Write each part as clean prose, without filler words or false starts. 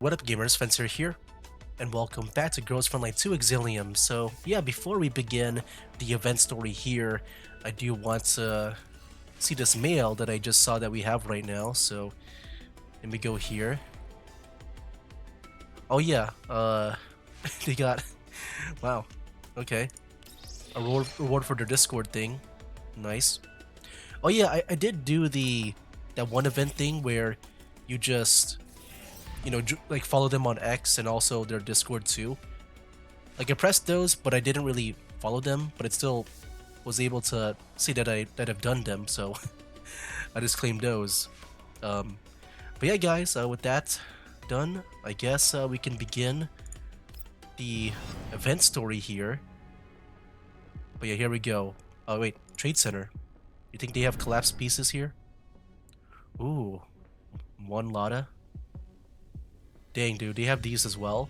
What up gamers, Fencer here, and welcome back to Frontline 2 Exilium. So yeah, before we begin the event story here, I do want to see this mail that I just saw that we have right now, so let me go here. Oh yeah, they got, wow, okay, a reward for their Discord thing, nice. Oh yeah, I did do that one event thing where you just, like follow them on X and also their Discord too. Like I pressed those, but I didn't really follow them, but it still was able to see that I've done them, so I just claimed those. Um, but yeah, guys, with that done, I guess we can begin the event story here. But yeah, here we go. Oh wait, Trade Center. You think they have collapsed pieces here? Ooh, one lotta. Dang, dude, they have these as well.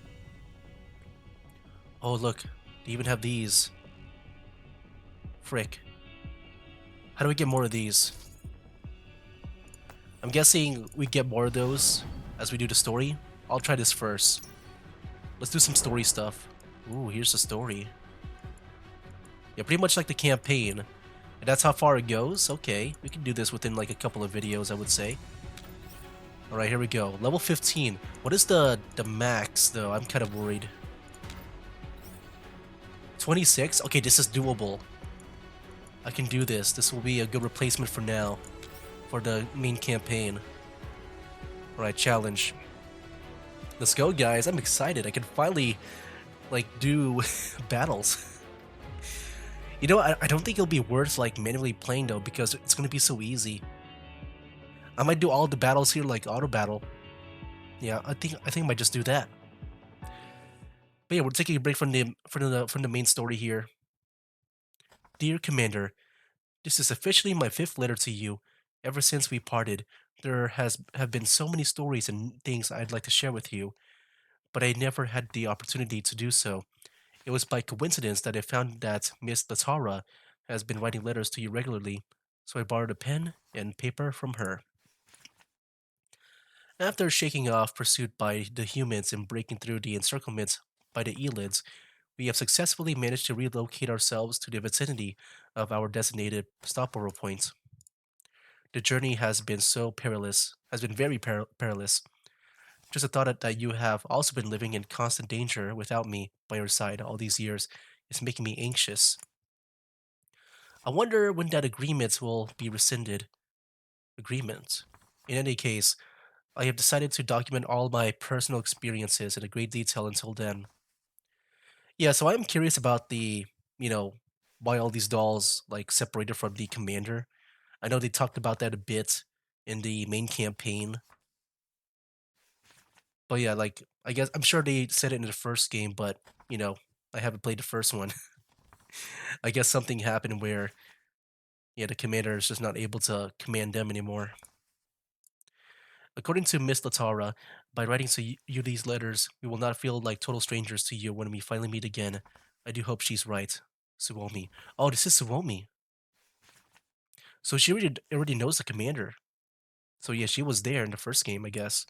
Oh look, they even have these. Frick. How do we get more of these? I'm guessing we get more of those as we do the story. I'll try this first. Let's do some story stuff. Ooh, here's the story. Yeah, pretty much like the campaign. And that's how far it goes? Okay, we can do this within like a couple of videos, I would say. Alright, here we go. Level 15. What is the max, though? I'm kind of worried. 26? Okay, this is doable. I can do this. This will be a good replacement for now. For the main campaign. Alright, challenge. Let's go, guys. I'm excited. I can finally, like, do battles. You know, I don't think it'll be worth, like, manually playing, though, because it's going to be so easy. I might do all the battles here, like, auto battle. Yeah, I think I might just do that. But yeah, we're taking a break from the main story here. Dear Commander, this is officially my 5th letter to you. Ever since we parted, there have been so many stories and things I'd like to share with you, but I never had the opportunity to do so. It was by coincidence that I found that Miss Latara has been writing letters to you regularly, so I borrowed a pen and paper from her. After shaking off pursuit by the humans and breaking through the encirclement by the Elids, we have successfully managed to relocate ourselves to the vicinity of our designated stopover point. The journey has been very perilous. Just the thought that you have also been living in constant danger without me by your side all these years is making me anxious. I wonder when that agreement will be rescinded. Agreement. In any case, I have decided to document all my personal experiences in a great detail until then. Yeah, so I'm curious about you know, why all these dolls like separated from the commander. I know they talked about that a bit in the main campaign. But yeah, like I guess I'm sure they said it in the first game, but you know, I haven't played the first one. I guess something happened where yeah, the commander is just not able to command them anymore. According to Miss Latara, by writing to you these letters, we will not feel like total strangers to you when we finally meet again. I do hope she's right. Suomi. Oh, this is Suomi. So she already knows the commander. So yeah, she was there in the first game, I guess.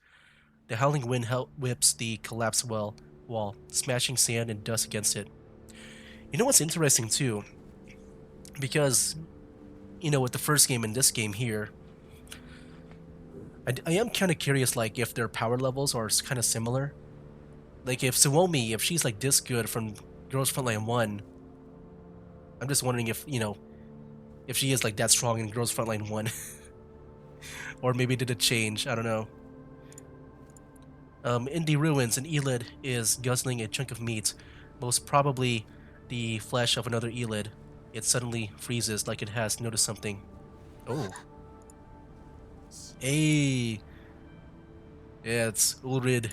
The howling wind whips the collapsed wall, smashing sand and dust against it. You know what's interesting too? Because, you know, with the first game and this game here, I am kind of curious, like, if their power levels are kind of similar. Like, if Suomi, if she's, like, this good from Girls Frontline 1, I'm just wondering if, you know, if she is, like, that strong in Girls Frontline 1. Or maybe did it change? I don't know. In the ruins, an Elid is guzzling a chunk of meat, most probably the flesh of another Elid. It suddenly freezes like it has noticed something. Oh. Hey! Yeah, it's Ulrid.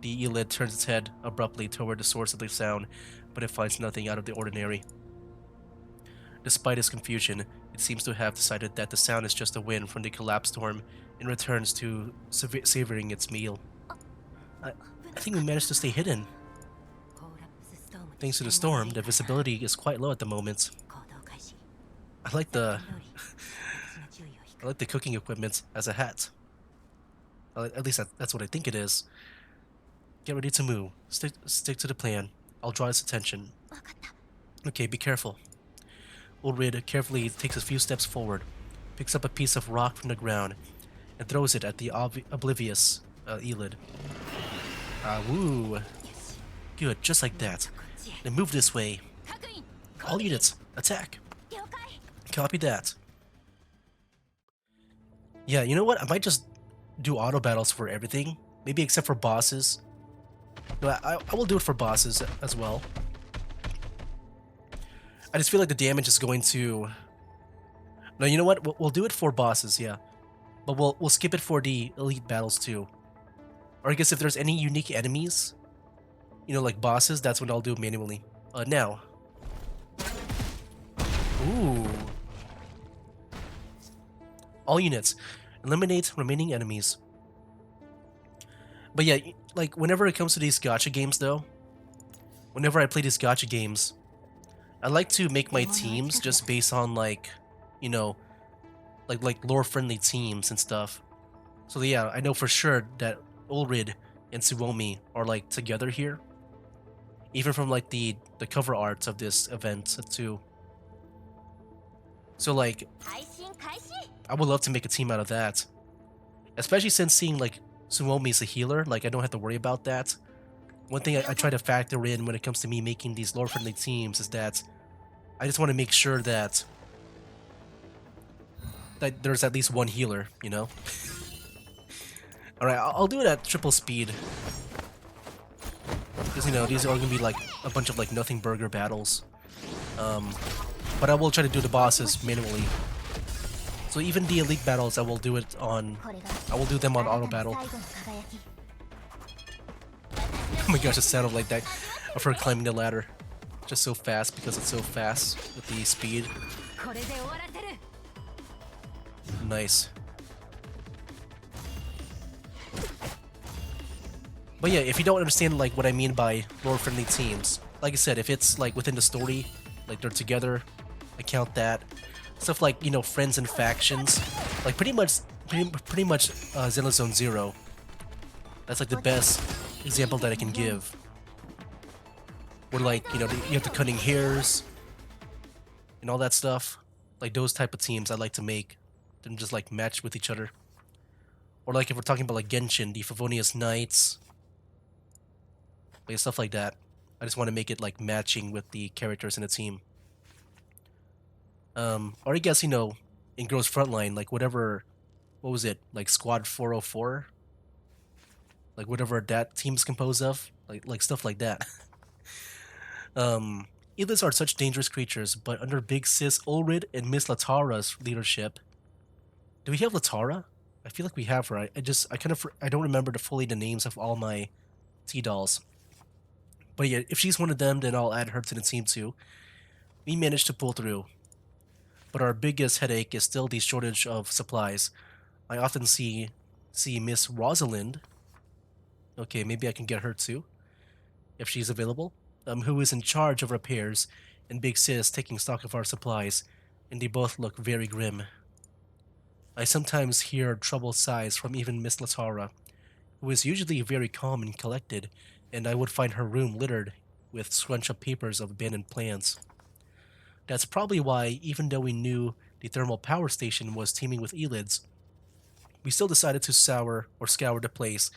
The Elid turns its head abruptly toward the source of the sound, but it finds nothing out of the ordinary. Despite its confusion, it seems to have decided that the sound is just a wind from the collapsed storm and returns to savoring its meal. I, I think we managed to stay hidden. Thanks to the storm, the visibility is quite low at the moment. I like the I like the cooking equipment as a hat. At least that's what I think it is. Get ready to move. Stick to the plan. I'll draw its attention. Okay, be careful. Ulrid carefully takes a few steps forward, picks up a piece of rock from the ground, and throws it at the oblivious Elid. Woo! Good, just like that. Then move this way. All units, attack! Copy that. Yeah, you know what? I might just do auto battles for everything. Maybe except for bosses. No, I will do it for bosses as well. I just feel like the damage is going to... No, you know what? We'll do it for bosses, yeah. But we'll skip it for the elite battles too. Or I guess if there's any unique enemies, you know, like bosses, that's when I'll do manually. Now. Ooh. All units, eliminate remaining enemies. But yeah, like whenever it comes to these gacha games though, whenever I play these gacha games, I like to make my teams just based on like, you know, like lore-friendly teams and stuff. So yeah, I know for sure that Ulrid and Suomi are like together here. Even from like the cover art of this event too. So like, I would love to make a team out of that. Especially since seeing like Suomi is a healer, like I don't have to worry about that. One thing I try to factor in when it comes to me making these lore-friendly teams is that I just want to make sure that there's at least one healer, you know? Alright, I'll do it at triple speed. Because, you know, these are all going to be like a bunch of like nothing burger battles. But I will try to do the bosses manually. So even the elite battles, I will do them on auto battle. Oh my gosh, it sounded like that of her climbing the ladder. Just so fast because it's so fast with the speed. Nice. But yeah, if you don't understand like what I mean by lore-friendly teams, like I said, if it's like within the story, like they're together, I count that. Stuff like, you know, friends and factions, like pretty much Xenozone Zero. That's like the best example that I can give. Where like, you know, you have the cunning hairs and all that stuff. Like those type of teams I like to make them just like match with each other. Or like if we're talking about like Genshin, the Favonius Knights, like stuff like that. I just want to make it like matching with the characters in the team. Or I guess, you know, in Girls Frontline, like whatever, what was it, like Squad 404? Like whatever that team's composed of, like stuff like that. Elids are such dangerous creatures, but under Big Sis Ulrid and Miss Latara's leadership, do we have Latara? I feel like we have her. I don't remember the names of all my T-dolls. But yeah, if she's one of them, then I'll add her to the team too. We managed to pull through. But our biggest headache is still the shortage of supplies. I often see Miss Rosalind. Okay, maybe I can get her too, if she's available. Who is in charge of repairs, and Big Sis taking stock of our supplies, and they both look very grim. I sometimes hear troubled sighs from even Miss Latara, who is usually very calm and collected, and I would find her room littered with scrunched-up papers of abandoned plans. That's probably why, even though we knew the thermal power station was teeming with Elids, we still decided to scour the place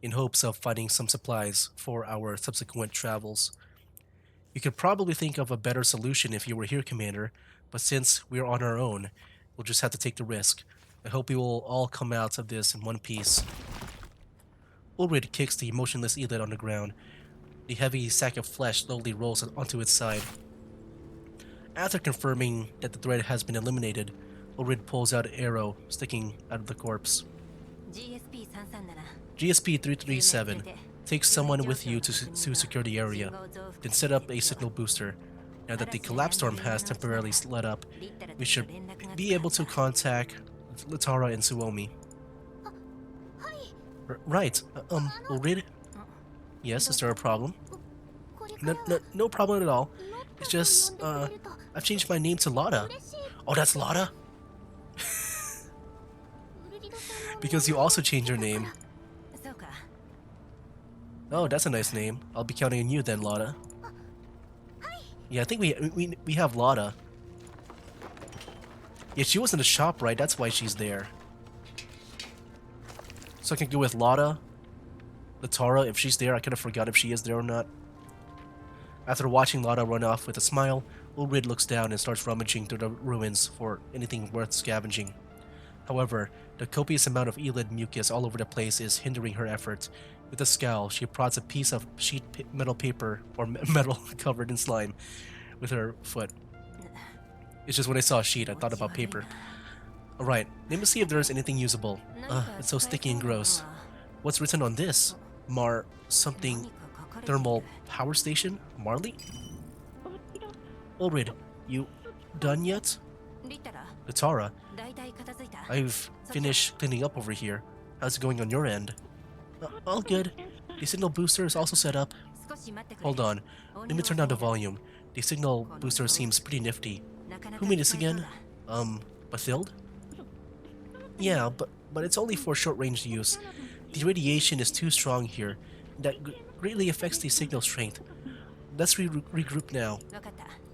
in hopes of finding some supplies for our subsequent travels. You could probably think of a better solution if you were here, Commander, but since we're on our own, we'll just have to take the risk. I hope we will all come out of this in one piece. Ulrid kicks the motionless Elid on the ground. The heavy sack of flesh slowly rolls onto its side. After confirming that the threat has been eliminated, Ulrid pulls out an arrow sticking out of the corpse. GSP 337. Take someone with you to secure the area, then set up a signal booster. Now that the collapse storm has temporarily let up, we should be able to contact Latara and Suomi. Right. Ulrid? Yes, is there a problem? No problem at all. It's just, I've changed my name to Lada. Oh, that's Lada? Because you also changed your name. Oh, that's a nice name. I'll be counting on you then, Lotta. Yeah, I think we have Lotta. Yeah, she was in the shop, right? That's why she's there. So I can go with Lotta, Latara, if she's there. I kind of forgot if she is there or not. After watching Lotta run off with a smile, Ulrid looks down and starts rummaging through the ruins for anything worth scavenging. However, the copious amount of Elid mucus all over the place is hindering her efforts. With a scowl, she prods a piece of metal paper, or metal covered in slime, with her foot. It's just when I saw a sheet, I thought about paper. Alright, let me see if there's anything usable. It's so sticky and gross. What's written on this? Something thermal power station? Marley? Ulrid, you done yet? Latara, I've finished cleaning up over here. How's it going on your end? All good. The signal booster is also set up. Hold on, let me turn down the volume. The signal booster seems pretty nifty. Who made this again? Bathilde? Yeah, but it's only for short-range use. The radiation is too strong here. That greatly affects the signal strength. Let's regroup now.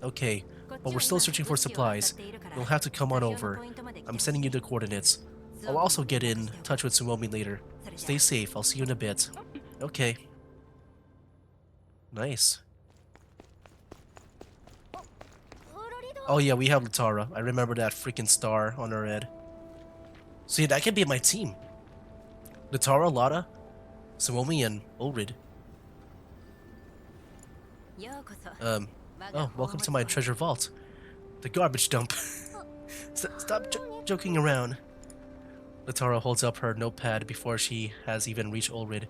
Okay, but we're still searching for supplies. You'll have to come on over. I'm sending you the coordinates. I'll also get in touch with Suomi later. Stay safe, I'll see you in a bit. Okay. Nice. Oh yeah, we have Latara. I remember that freaking star on her head. So yeah, that could be my team. Latara, Lotta, Suomi, and Ulrid. Oh, welcome to my treasure vault. The garbage dump. Stop joking around. Latara holds up her notepad before she has even reached Ulrid.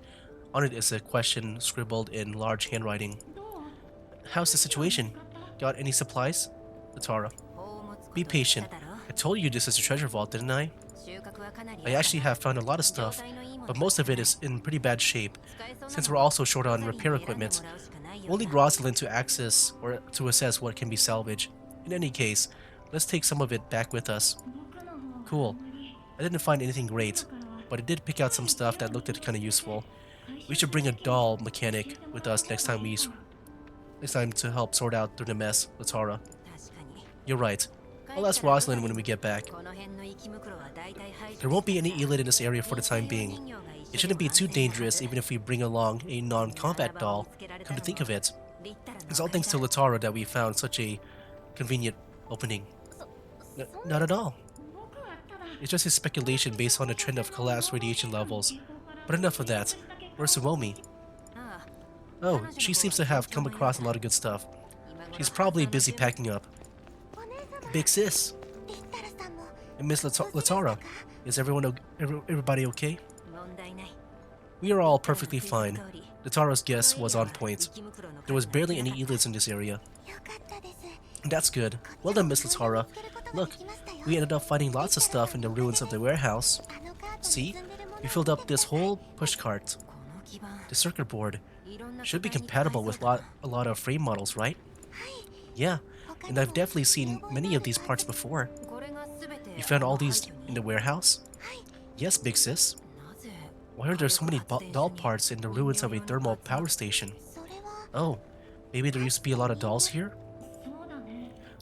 On it is a question scribbled in large handwriting. How's the situation? Got any supplies? Latara. Be patient. I told you this is a treasure vault, didn't I? I actually have found a lot of stuff, but most of it is in pretty bad shape. Since we're also short on repair equipment, we'll need Rosalind to access or to assess what can be salvaged. In any case, let's take some of it back with us. Cool. I didn't find anything great, but I did pick out some stuff that looked kind of useful. We should bring a doll mechanic with us next time to help sort out through the mess, Latara. You're right. I'll ask Rosalind when we get back. There won't be any Elid in this area for the time being. It shouldn't be too dangerous even if we bring along a non-combat doll, come to think of it. It's all thanks to Latara that we found such a convenient opening. Not at all. It's just a speculation based on the trend of collapsed radiation levels. But enough of that. Where's Suomi? Oh, she seems to have come across a lot of good stuff. She's probably busy packing up. Big sis. And Miss Latara, is everybody okay? We are all perfectly fine. Latara's guess was on point. There was barely any Elids in this area. That's good. Well done, Miss Latara. Look, we ended up finding lots of stuff in the ruins of the warehouse. See? We filled up this whole pushcart. The circuit board should be compatible with a lot of frame models, right? Yeah, and I've definitely seen many of these parts before. You found all these in the warehouse? Yes, big sis. Why are there so many doll parts in the ruins of a thermal power station? Oh, maybe there used to be a lot of dolls here?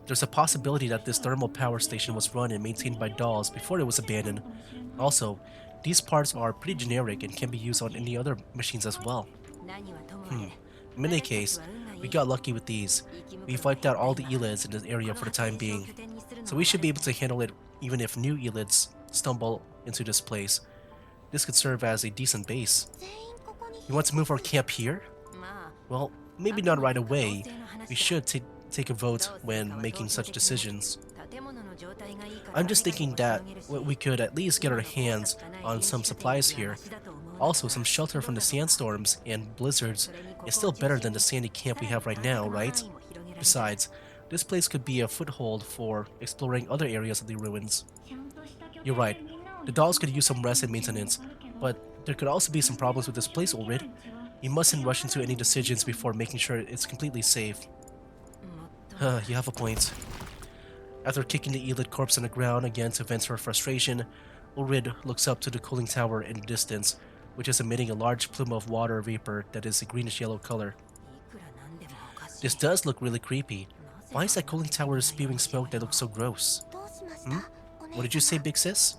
There's a possibility that this thermal power station was run and maintained by dolls before it was abandoned. Also, these parts are pretty generic and can be used on any other machines as well. In any case, we got lucky with these. We've wiped out all the Elids in this area for the time being, so we should be able to handle it even if new Elids stumble into this place. This could serve as a decent base. You want to move our camp here? Well, maybe not right away. We should take a vote when making such decisions. I'm just thinking that we could at least get our hands on some supplies here. Also, some shelter from the sandstorms and blizzards is still better than the sandy camp we have right now, right? Besides, this place could be a foothold for exploring other areas of the ruins. You're right, the dolls could use some rest and maintenance, but there could also be some problems with this place, Ulrid. You mustn't rush into any decisions before making sure it's completely safe. You have a point. After kicking the Elid corpse on the ground again to vent her frustration, Ulrid looks up to the cooling tower in the distance, which is emitting a large plume of water vapor that is a greenish-yellow color. This does look really creepy. Why is that cooling tower spewing smoke that looks so gross? Hmm? What did you say, big sis?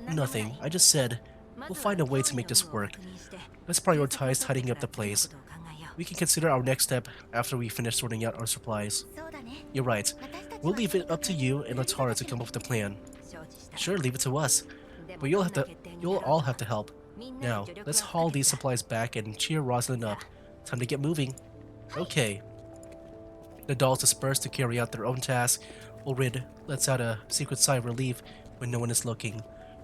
Nothing. I just said, we'll find a way to make this work. Let's prioritize tidying up the place. We can consider our next step after we finish sorting out our supplies. You're right. We'll leave it up to you and Latara to come up with a plan. Sure, leave it to us. But you'll all have to help. Now, let's haul these supplies back and cheer Rosalind up. Time to get moving. Okay. The dolls disperse to carry out their own task. Ulrid lets out a secret sigh of relief when no one is looking.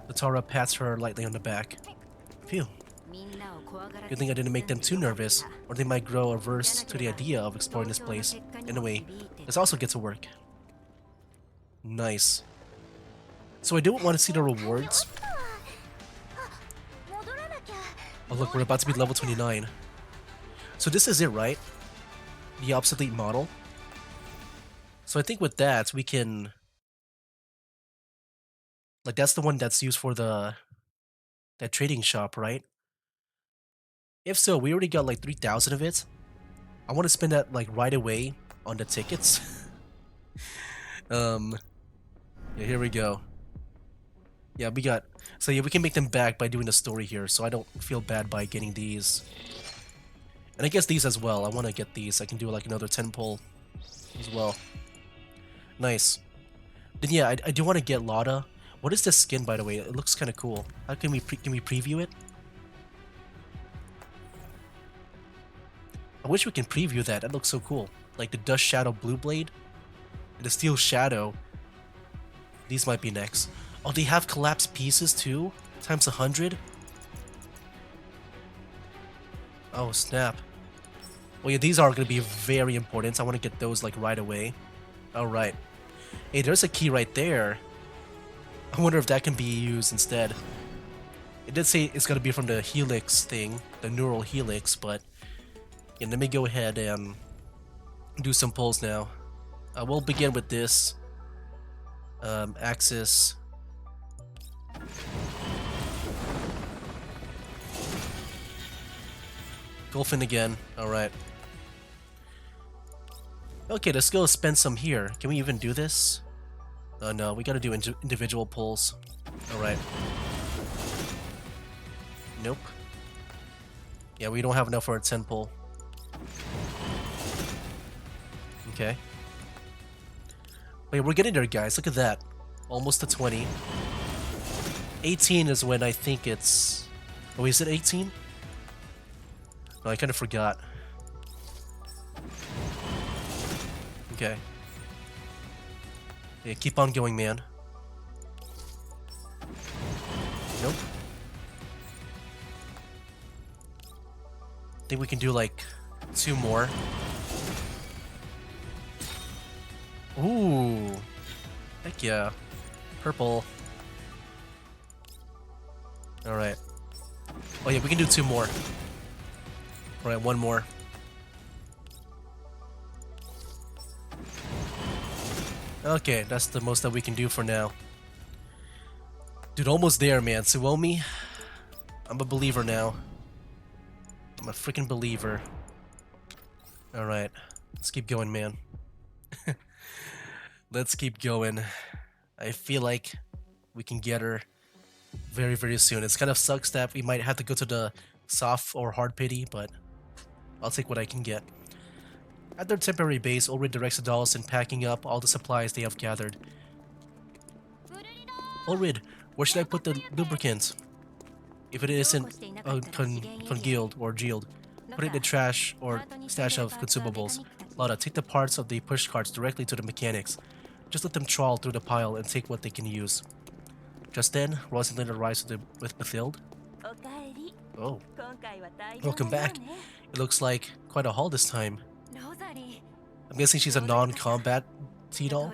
Latara pats her lightly on the back. Phew. Good thing I didn't make them too nervous, or they might grow averse to the idea of exploring this place. Anyway, let's also get to work. Nice. So I do want to see the rewards. Oh look, we're about to be level 29. So this is it, right? The obsolete model. So I think with that, we can... Like, that's the one that's used for that trading shop, right? If so, we already got like 3,000 of it. I want to spend that like right away on the tickets. Yeah, here we go. Yeah, we got... So yeah, we can make them back by doing the story here, so I don't feel bad by getting these. And I guess these as well. I want to get these. I can do like another 10 pull as well. Nice. Then yeah, I do want to get Lada. What is this skin, by the way? It looks kind of cool. How can we preview it? I wish we can preview that. That looks so cool. Like the Dust Shadow Blue Blade and the Steel Shadow. These might be next. Oh, they have collapsed pieces too? Times 100? Oh, snap. Well, yeah, these are going to be very important. I want to get those like right away. Alright. Hey, there's a key right there. I wonder if that can be used instead. It did say it's going to be from the helix thing, the neural helix, but yeah, let me go ahead and do some pulls now. We'll begin with this. Axis. Golfin again. Alright. Okay, let's go spend some here. Can we even do this? No, we gotta do individual pulls. Alright. Nope. Yeah, we don't have enough for a 10 pull. Okay. Wait, we're getting there, guys. Look at that. Almost to 20. 18 is when I think it's... Oh, is it 18? No, I kind of forgot. Okay. Yeah, keep on going, man. Nope. I think we can do like 2 more. Ooh. Heck yeah. Purple. Alright. Oh yeah, we can do 2 more. Alright, 1 more. Okay, that's the most that we can do for now. Dude, almost there, man. Suomi, I'm a believer now. I'm a freaking believer. Alright, let's keep going, man. Let's keep going. I feel like we can get her very, very soon. It's kind of sucks that we might have to go to the soft or hard pity, but I'll take what I can get. At their temporary base, Ulrid directs the dolls in packing up all the supplies they have gathered. Ulrid, where should I put the lubricant? If it isn't congealed or gealed, put it in the trash or stash of consumables. Lada, take the parts of the push carts directly to the mechanics. Just let them trawl through the pile and take what they can use. Just then, Rosalind arrives with Mathilde. Oh. Welcome back. It looks like quite a haul this time. I'm guessing she's a non-combat T-doll?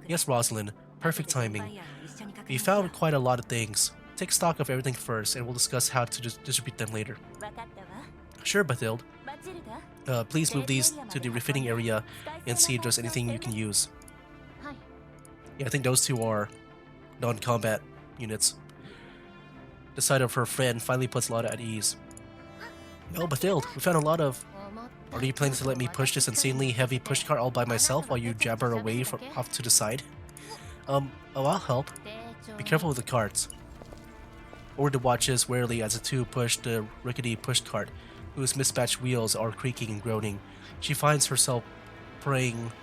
Yes, Rosalind. Perfect timing. We found quite a lot of things. Take stock of everything first, and we'll discuss how to distribute them later. Sure, Mathilde. Please move these to the refitting area and see if there's anything you can use. Yeah, I think those two are non-combat units. The sight of her friend finally puts Lotta at ease. Oh, Bathilde, we found a lot of... Are you planning to let me push this insanely heavy pushcart all by myself while you jabber away off to the side? Oh, I'll help. Be careful with the carts. Orda watches warily as the two push the rickety pushcart, whose mismatched wheels are creaking and groaning. She finds herself praying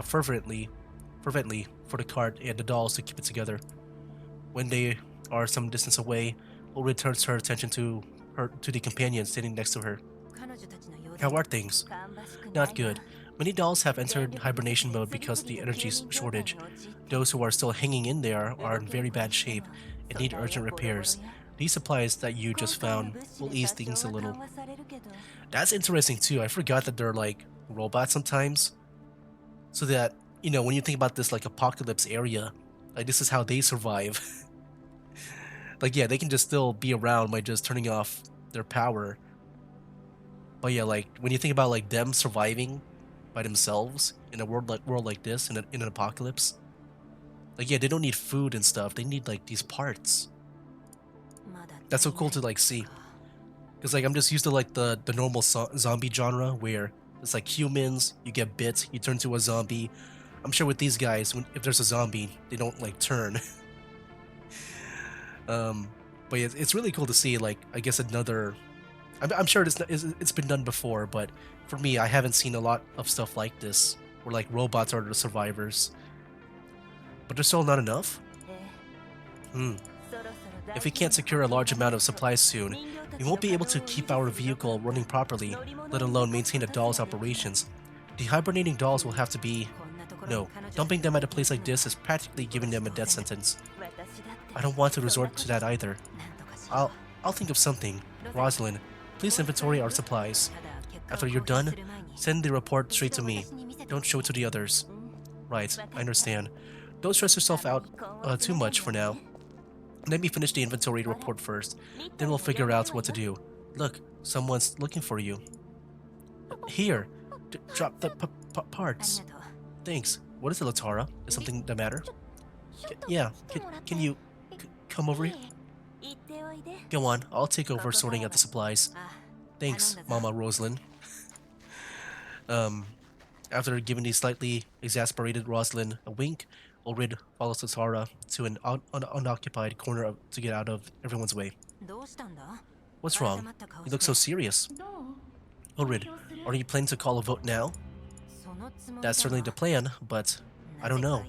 fervently for the cart and the dolls to keep it together. When they are some distance away, Orda turns her attention to the companion standing next to her. How are things? Not good. Many dolls have entered hibernation mode because of the energy shortage. Those who are still hanging in there are in very bad shape and need urgent repairs. These supplies that you just found will ease things a little. That's interesting too. I forgot that they're like robots sometimes. So that, you know, when you think about this like apocalypse area, like this is how they survive. Like, yeah, they can just still be around by just turning off their power. But yeah, like when you think about like them surviving by themselves in a world like this, in an apocalypse, like, yeah, they don't need food and stuff. They need like these parts. That's so cool to like see. Because like I'm just used to like the normal zombie genre where it's like humans, you get bit, you turn to a zombie. I'm sure with these guys, if there's a zombie, they don't like turn. But yeah, it's really cool to see like, I guess another... I'm sure it's been done before, but for me, I haven't seen a lot of stuff like this, where like robots are the survivors. But there's still not enough? If we can't secure a large amount of supplies soon, we won't be able to keep our vehicle running properly, let alone maintain the doll's operations. The hibernating dolls will have to be... No, dumping them at a place like this is practically giving them a death sentence. I don't want to resort to that either. I'll think of something. Rosalind, please inventory our supplies. After you're done, send the report straight to me. Don't show it to the others. Right, I understand. Don't stress yourself out too much for now. Let me finish the inventory report first, then we'll figure out what to do. Look, someone's looking for you. Here, drop the parts. Thanks. What is it, Latara? Is something the matter? Yeah, can you come over here? Go on, I'll take over sorting out the supplies. Thanks, Mama Rosalind. After giving the slightly exasperated Rosalind a wink, Ulrid follows Latara to an unoccupied corner to get out of everyone's way. What's wrong? You look so serious. Ulrid, are you planning to call a vote now? That's certainly the plan, but I don't know.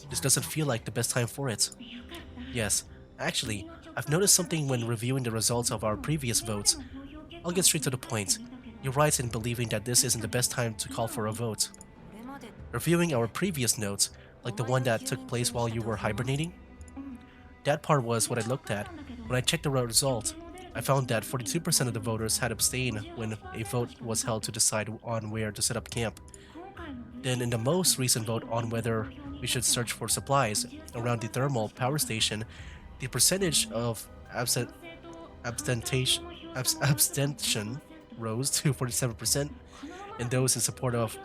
This doesn't feel like the best time for it. Yes, actually, I've noticed something when reviewing the results of our previous votes. I'll get straight to the point. You're right in believing that this isn't the best time to call for a vote. Reviewing our previous notes, like the one that took place while you were hibernating? That part was what I looked at. When I checked the result, I found that 42% of the voters had abstained when a vote was held to decide on where to set up camp. Then in the most recent vote on whether we should search for supplies around the thermal power station, the percentage of abstention rose to 47%, and those in support of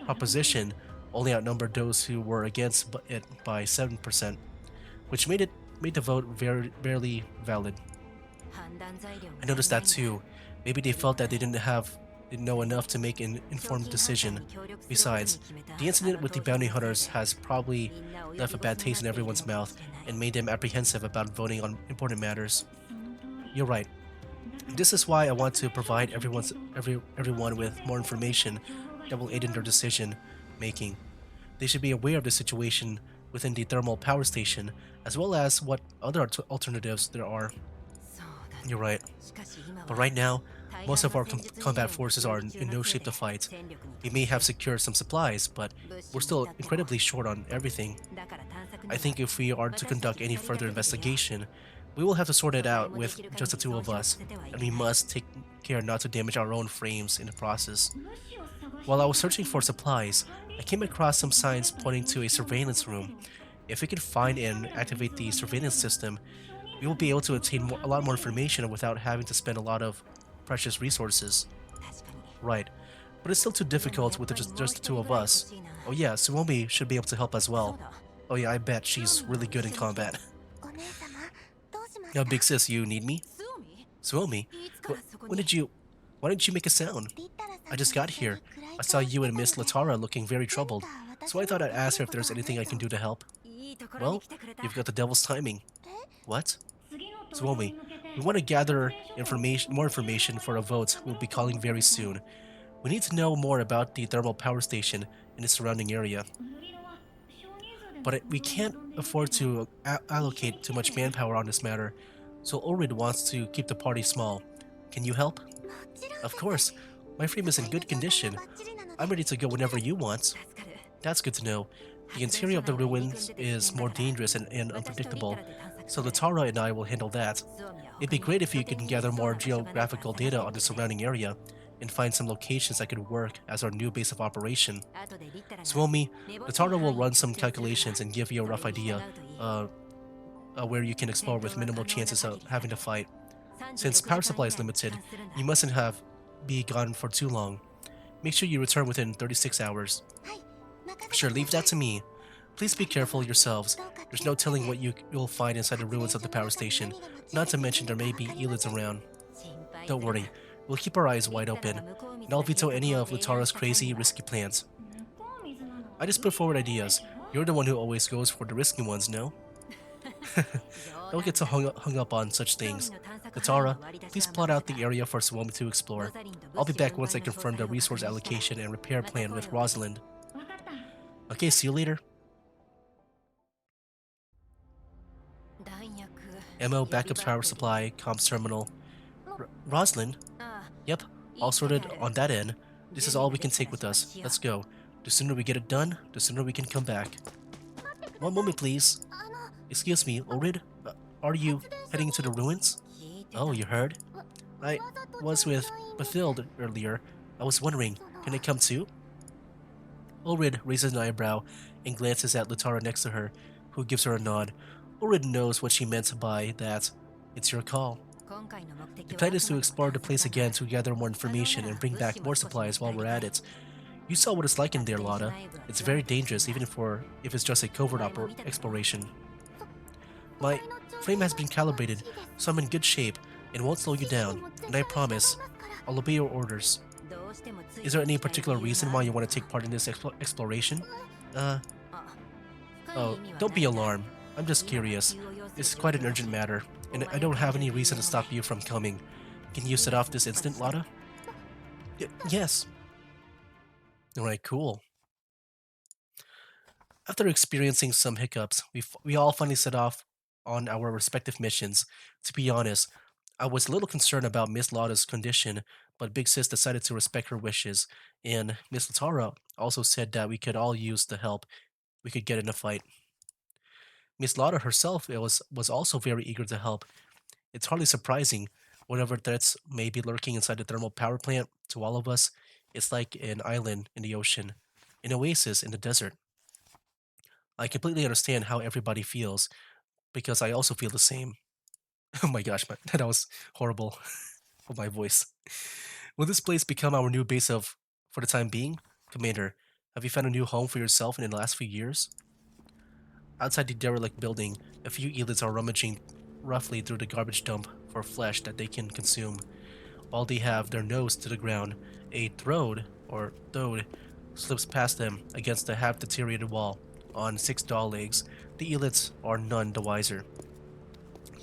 proposition only outnumbered those who were against it by 7%, which made the vote barely valid. I noticed that too. Maybe they felt that they didn't know enough to make an informed decision. Besides, the incident with the bounty hunters has probably left a bad taste in everyone's mouth and made them apprehensive about voting on important matters. You're right. This is why I want to provide everyone with more information that will aid in their decision making. They should be aware of the situation within the thermal power station, as well as what other alternatives there are. You're right. But right now, most of our combat forces are in no shape to fight. We may have secured some supplies, but we're still incredibly short on everything. I think if we are to conduct any further investigation, we will have to sort it out with just the two of us, and we must take care not to damage our own frames in the process. While I was searching for supplies, I came across some signs pointing to a surveillance room. If we can find and activate the surveillance system, we will be able to obtain a lot more information without having to spend a lot of precious resources. Right, but it's still too difficult with just the two of us. Oh yeah, Suomi should be able to help as well. Oh yeah, I bet she's really good in combat. Now, big sis, you need me? Suomi? When did you... Why didn't you make a sound? I just got here. I saw you and Miss Latara looking very troubled, so I thought I'd ask her if there's anything I can do to help. Well, you've got the devil's timing. What? Suomi, we want to gather more information for a vote we'll be calling very soon. We need to know more about the thermal power station and its surrounding area. But we can't afford to allocate too much manpower on this matter, so Ulrid wants to keep the party small. Can you help? Of course. My frame is in good condition. I'm ready to go whenever you want. That's good to know. The interior of the ruins is more dangerous and unpredictable, so Latara and I will handle that. It'd be great if you could gather more geographical data on the surrounding area and find some locations that could work as our new base of operation. Suomi, Latara will run some calculations and give you a rough idea where you can explore with minimal chances of having to fight. Since power supply is limited, you mustn't be gone for too long. Make sure you return within 36 hours. Sure, leave that to me. Please be careful yourselves. There's no telling what you'll find inside the ruins of the power station, not to mention there may be Elids around. Don't worry, we'll keep our eyes wide open, and I'll veto any of Latara's crazy, risky plans. I just put forward ideas. You're the one who always goes for the risky ones, no? Don't get so hung up on such things. Latara, please plot out the area for Suomi to explore. I'll be back once I confirm the resource allocation and repair plan with Rosalind. Okay, see you later. Ammo, backup power supply, comms terminal. Rosalind? Yep, all sorted on that end. This is all we can take with us. Let's go. The sooner we get it done, the sooner we can come back. One moment, please. Excuse me, Ulrid? Are you heading to the ruins? Oh, you heard? I was with Bathild earlier. I was wondering, can I come too? Ulrid raises an eyebrow and glances at Latara next to her, who gives her a nod. Ulrid knows what she meant by that. It's your call. The plan is to explore the place again to gather more information and bring back more supplies while we're at it. You saw what it's like in there, Lotta. It's very dangerous even if it's just a covert exploration. My frame has been calibrated, so I'm in good shape and won't slow you down, and I promise, I'll obey your orders. Is there any particular reason why you want to take part in this exploration? Oh, don't be alarmed. I'm just curious. It's quite an urgent matter, and I don't have any reason to stop you from coming. Can you set off this instant, Lotta? Yes. Alright, cool. After experiencing some hiccups, we all finally set off on our respective missions. To be honest, I was a little concerned about Miss Lotta's condition, but Big Sis decided to respect her wishes, and Miss Latara also said that we could all use the help we could get in a fight. Miss Lotta herself was also very eager to help. It's hardly surprising. Whatever threats may be lurking inside the thermal power plant, to all of us, it's like an island in the ocean, an oasis in the desert. I completely understand how everybody feels, because I also feel the same. Oh my gosh, that was horrible. For my voice. Will this place become our new base for the time being? Commander, have you found a new home for yourself in the last few years? Outside the derelict building, a few Elids are rummaging roughly through the garbage dump for flesh that they can consume. While they have their nose to the ground, a Throde, or Thode, slips past them against the half-deteriorated wall. On 6 doll legs, the Elids are none the wiser.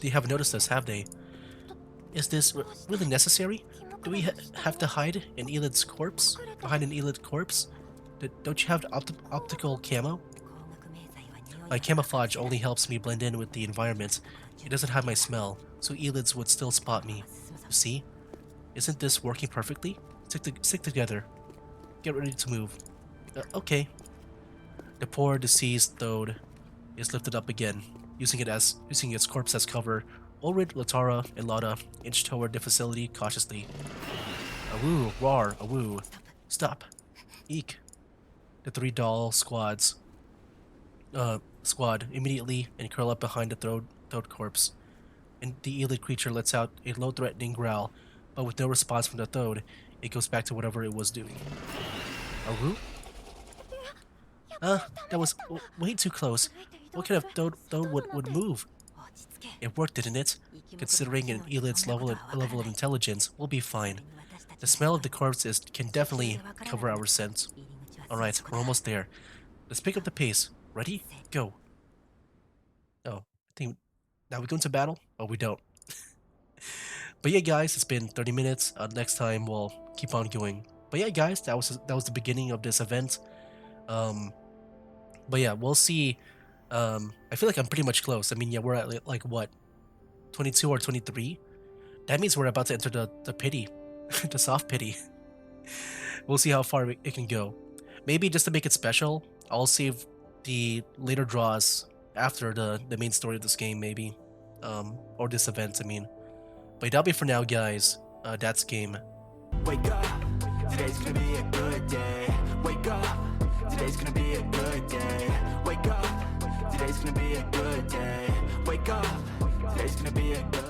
They haven't noticed us, have they? Is this really necessary? Do we have to hide an Elid's corpse? Behind an Elid corpse? Don't you have optical camo? My camouflage only helps me blend in with the environment. It doesn't have my smell, so Elids would still spot me. You see? Isn't this working perfectly? Stick together. Get ready to move. Okay. The poor deceased Thode is lifted up again, using its corpse as cover. Ulrid, Latara, and Lotta inch toward the facility cautiously. Awoo, roar, awoo. Stop. Eek. The 3 doll squad immediately and curl up behind the Thode corpse. And the Elid creature lets out a low threatening growl, but with no response from the Thode, it goes back to whatever it was doing. Awoo? That was way too close. What kind of toad would move? It worked, didn't it? Considering an elite's level of intelligence, we'll be fine. The smell of the corpses can definitely cover our scent. Alright, we're almost there. Let's pick up the pace. Ready? Go. Oh, I think now we go into battle? Oh, we don't. But yeah, guys, it's been 30 minutes. Next time we'll keep on going. But yeah, guys, that was the beginning of this event. Um, but yeah, we'll see. I feel like I'm pretty much close. I mean, yeah, we're at like what, 22 or 23. That means we're about to enter the pity, the soft pity. We'll see how far it can go. Maybe just to make it special, I'll save the later draws after the main story of this game, maybe, or this event. I mean. But that'll be for now, guys. That's game. Wake up, today's gonna be a good day. Wake up, today's gonna be a good day. Wake up, today's gonna be a good day. Wake up, today's gonna be a good